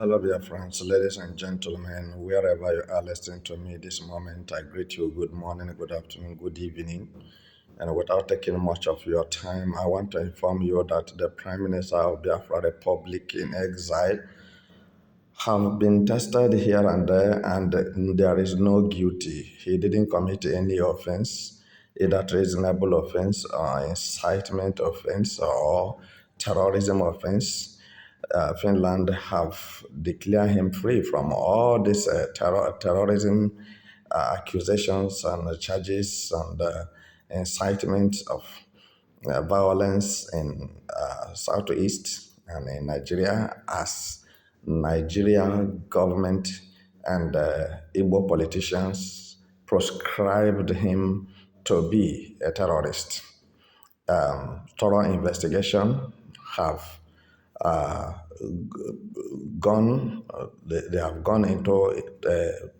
Hello, dear friends, ladies and gentlemen, wherever you are listening to me this moment, I greet you good morning, good afternoon, good evening. And without taking much of your time, I want to inform you that the Prime Minister of Biafra Republic in exile have been tested here and there, and there is no guilty. He didn't commit any offense, either treasonable offense or incitement offense or terrorism offense. Finland have declared him free from all these terrorism accusations and charges and incitement of violence in southeast and in Nigeria, as Nigeria government and Igbo politicians proscribed him to be a terrorist. Thorough investigation have uh, they have gone into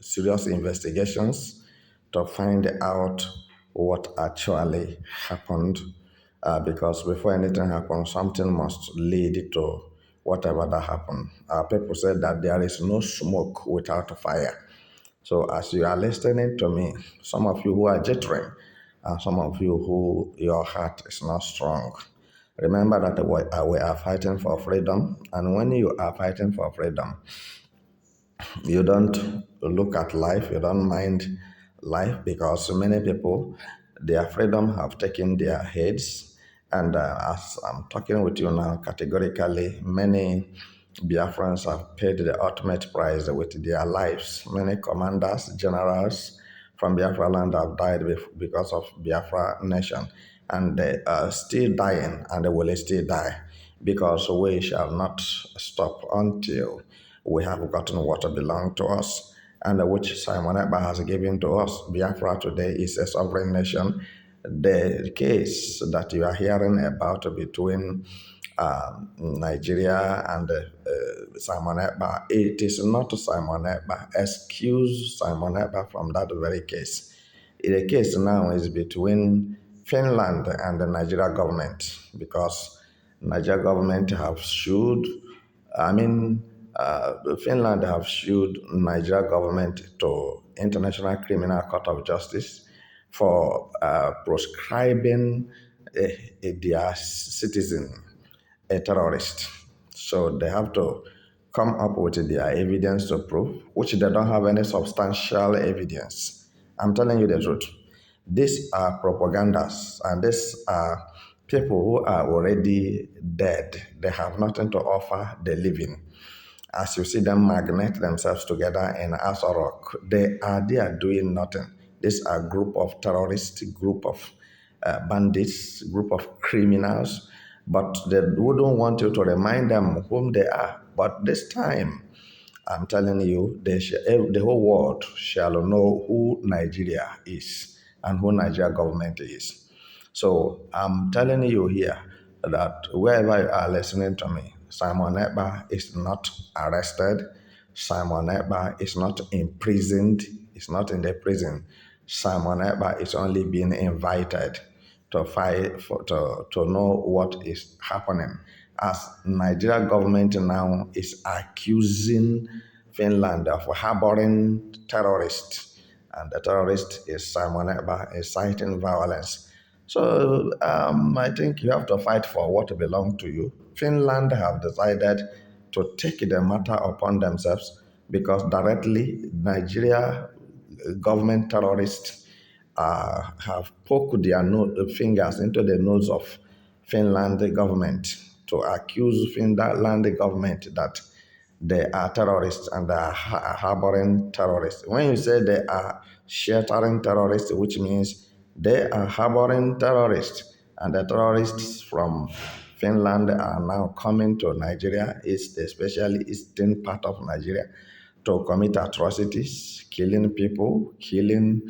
serious investigations to find out what actually happened. Because before anything happens, something must lead to whatever that happened. People said that there is no smoke without fire. So as you are listening to me, some of you who are jittering, and some of you who your heart is not strong, remember that we are fighting for freedom. And when you are fighting for freedom, you don't look at life, you don't mind life, because many people, their freedom have taken their heads. And as I'm talking with you now, categorically, many Biafrans have paid the ultimate price with their lives. Many commanders, generals from Biafra land have died because of Biafra nation. And they are still dying, and they will still die, because we shall not stop until we have gotten what belongs to us, and which Simon Ekpa has given to us. Biafra today is a sovereign nation. The case that you are hearing about between Nigeria and Simon Ekpa, it is not Simon Ekpa. Excuse Simon Ekpa from that very case. The case now is between Finland and the Nigeria government, because Nigeria government have sued, I mean, Finland have sued Nigeria government to International Criminal Court of Justice for proscribing their citizen a terrorist. So they have to come up with their evidence to prove, which they don't have any substantial evidence. I'm telling you the truth. These are propagandas, and these are people who are already dead. They have nothing to offer the living. As you see them magnet themselves together in Aso Rock, they are there doing nothing. These are group of terrorists, group of bandits, group of criminals, but they wouldn't want you to remind them whom they are. But this time, I'm telling you, the whole world shall know who Nigeria is and who Nigeria government is. So I'm telling you here that wherever you are listening to me, Simon Ekpa is not arrested. Simon Ekpa is not imprisoned. He's not in the prison. Simon Ekpa is only being invited to fight to know what is happening. As Nigeria government now is accusing Finland of harboring terrorists, and the terrorist is Simon Ekpa, inciting violence. So I think you have to fight for what belongs to you. Finland have decided to take the matter upon themselves, because directly Nigeria government terrorists have poked their fingers into the nose of Finland government to accuse Finland government that they are terrorists and they are harboring terrorists. When you say they are sheltering terrorists, which means they are harboring terrorists, and the terrorists from Finland are now coming to Nigeria, especially eastern part of Nigeria, to commit atrocities, killing people, killing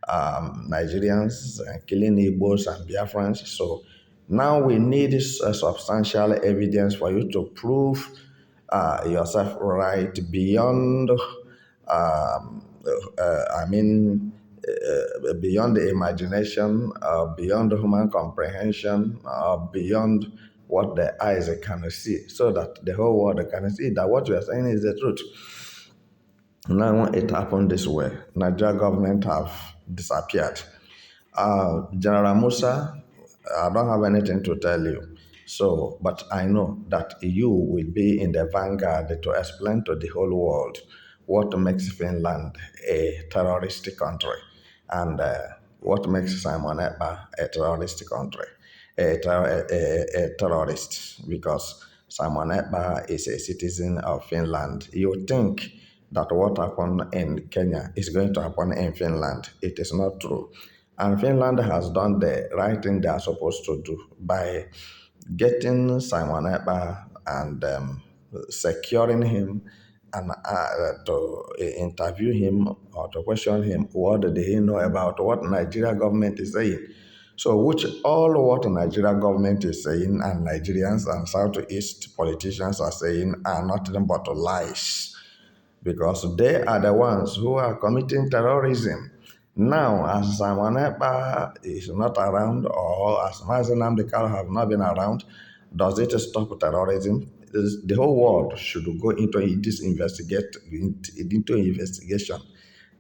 Nigerians, killing Igbos and Biafrans. So now we need substantial evidence for you to prove yourself right beyond, I mean, beyond the imagination, beyond human comprehension, beyond what the eyes can see, so that the whole world can see that what you are saying is the truth. Now it happened this way. Nigeria government have disappeared. General Musa, I don't have anything to tell you. So, but I know that you will be in the vanguard to explain to the whole world what makes Finland a terrorist country, and what makes Simon Ekpa a terrorist country, a terrorist, because Simon Ekpa is a citizen of Finland. You think that what happened in Kenya is going to happen in Finland. It is not true. And Finland has done the right thing they are supposed to do by getting Simon Ekpa and securing him and to interview him or to question him. What did he know about what Nigeria government is saying? So, which all what Nigeria government is saying and Nigerians and Southeast politicians are saying are nothing but lies, because they are the ones who are committing terrorism. Now, as Simon Ekpa is not around, or as Mazen Namdekar have not been around, does it stop terrorism? The whole world should go into into investigation.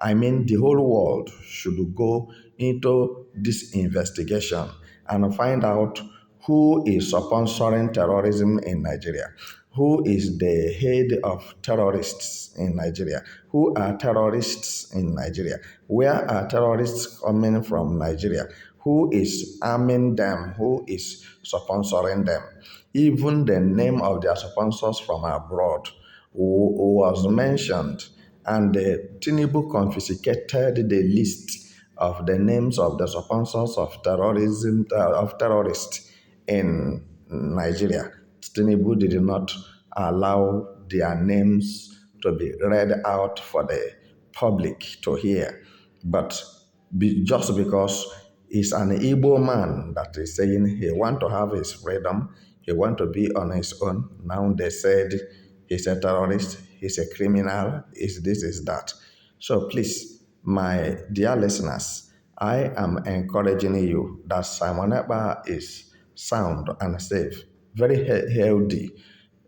I mean, the whole world should go into this investigation and find out who is sponsoring terrorism in Nigeria, who is the head of terrorists in Nigeria, who are terrorists in Nigeria, where are terrorists coming from Nigeria, who is arming them, who is sponsoring them, even the name of their sponsors from abroad who was mentioned, and Tinubu confiscated the list of the names of the sponsors of terrorism of terrorists in Nigeria. Tinubu did not allow their names to be read out for the public to hear, but just because he's an Igbo man that is saying he want to have his freedom, he want to be on his own. Now they said he's a terrorist, he's a criminal, is this, is that. So please, my dear listeners, I am encouraging you that Simon Ekpa is sound and safe, very healthy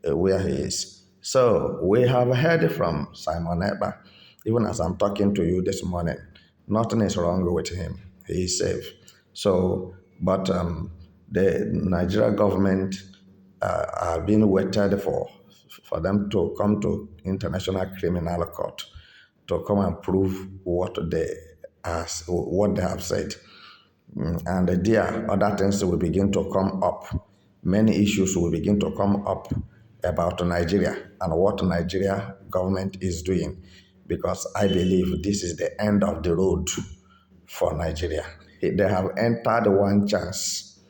where he is. So we have heard from Simon Ekpa, even as I'm talking to you this morning. Nothing is wrong with him. He is safe. So, but the Nigeria government are being waited for them to come to International Criminal Court to come and prove what they have said. And there, other things will begin to come up. Many issues will begin to come up about Nigeria and what Nigeria government is doing, because I believe this is the end of the road for Nigeria. They have entered one chance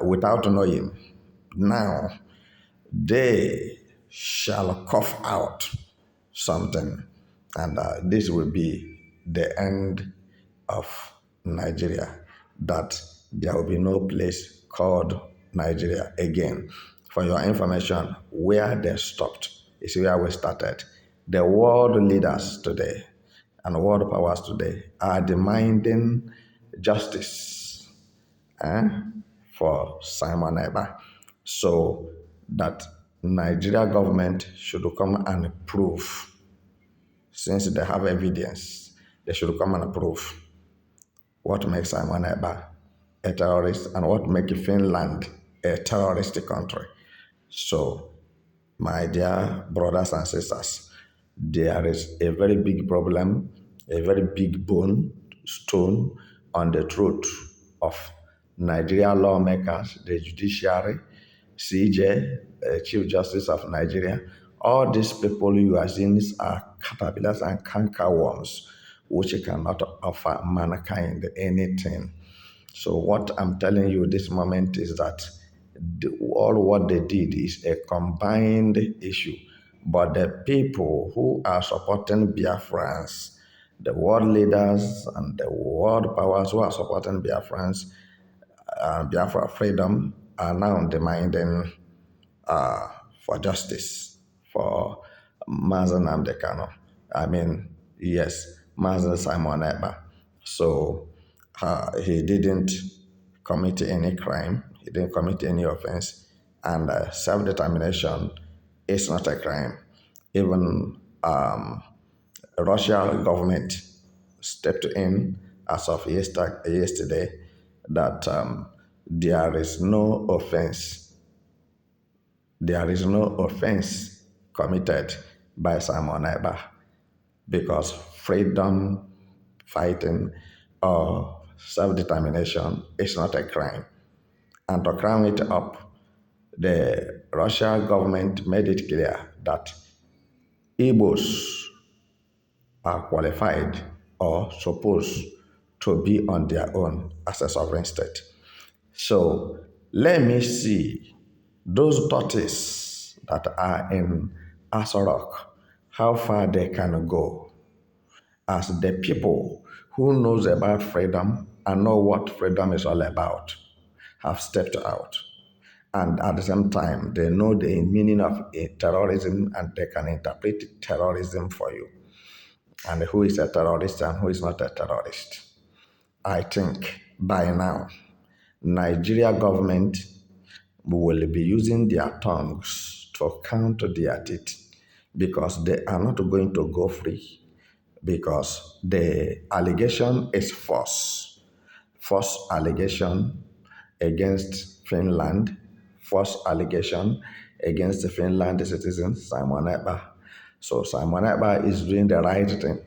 without knowing. Now, they shall cough out something, and this will be the end of Nigeria, that there will be no place called Nigeria again. For your information, where they stopped is where we started. The world leaders today and world powers today are demanding justice eh, for Simon Ekpa, so that Nigeria government should come and prove, since they have evidence, they should come and prove what makes Simon Ekpa a terrorist and what makes Finland a terrorist country. So, my dear brothers and sisters, there is a very big problem, a very big stone on the throat of Nigeria lawmakers, the judiciary, CJ, Chief Justice of Nigeria. All these people you are seeing are caterpillars and cankerworms, which cannot offer mankind anything. So what I'm telling you this moment is that all what they did is a combined issue. But the people who are supporting Biafrans, the world leaders and the world powers who are supporting Biafrans and Biafra freedom, are now demanding for justice for Mazen Amdekano. I mean, yes, Mazen Simon Ekpa. So he didn't commit any crime. He didn't commit any offense. and self-determination is not a crime. Even Russia government stepped in as of yesterday that there is no offense, there is no offense committed by Simon Ekpa because freedom fighting or self-determination is not a crime. And to crown it up, the Russia government made it clear that Igbos are qualified or supposed to be on their own as a sovereign state. So let me see those daughters that are in Asarok, how far they can go as the people who knows about freedom and know what freedom is all about have stepped out. And at the same time, they know the meaning of terrorism and they can interpret terrorism for you and who is a terrorist and who is not a terrorist. I think by now, Nigeria government will be using their tongues to count their teeth because they are not going to go free because the allegation is false. False allegation against Finland, false allegation against the Finland citizen Simon Ekpa. So Simon Ekpa is doing the right thing.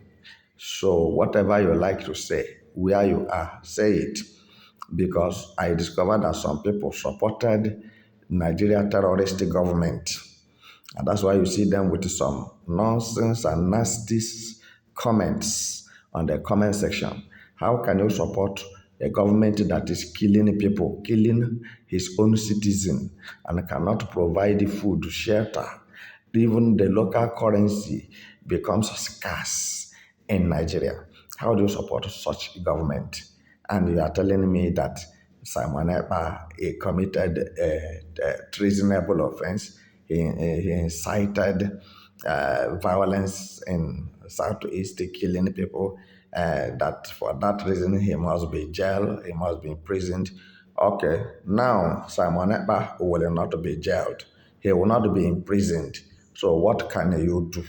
So whatever you like to say, where you are, say it. Because I discovered that some people supported Nigeria terrorist government. And that's why you see them with some nonsense and nasty comments on the comment section. How can you support a government that is killing people, killing his own citizen, and cannot provide food, shelter? Even the local currency becomes scarce in Nigeria. How do you support such government? And you are telling me that Simon Ekpa committed a treasonable offense. He incited violence in Southeast, killing people. That for that reason he must be jailed, he must be imprisoned. Okay, now Simon Ekpa will not be jailed. He will not be imprisoned. So what can you do?